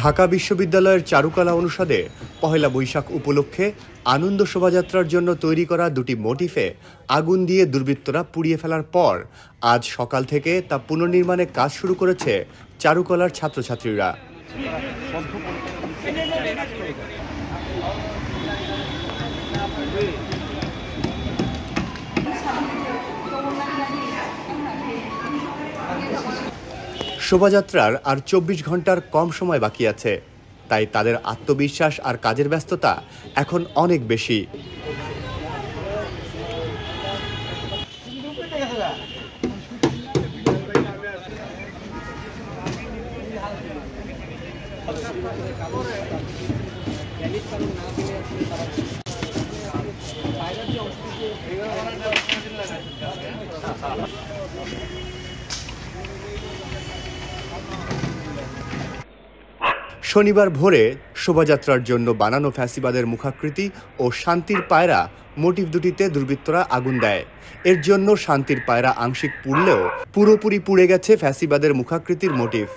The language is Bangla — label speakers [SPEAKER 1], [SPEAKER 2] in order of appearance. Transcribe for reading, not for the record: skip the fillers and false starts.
[SPEAKER 1] ঢাকা বিশ্ববিদ্যালয়ের চারুকলা অনুষদে পহেলা বৈশাখ উপলক্ষে আনন্দ শোভাযাত্রার জন্য তৈরি করা দুটি মোটিফে আগুন দিয়ে দুর্বৃত্তরা পুড়িয়ে ফেলার পর আজ সকাল থেকে তা পুনর্নির্মাণে কাজ শুরু করেছে চারুকলার ছাত্রছাত্রীরা। শোভাযাত্রার আর ২৪ ঘন্টার কম সময় বাকি আছে, তাই তাদের আত্মবিশ্বাস আর কাজের ব্যস্ততা এখন অনেক বেশি। শনিবার ভোরে শোভাযাত্রার জন্য বানানো ফ্যাসিবাদের মুখাকৃতি ও শান্তির পায়রা মোটিফ দুটিতে দুর্বৃত্তরা আগুন দেয়। এর জন্য শান্তির পায়রা আংশিক পুড়লেও পুরোপুরি পুড়ে গেছে ফ্যাসিবাদের মুখাকৃতির মোটিফ।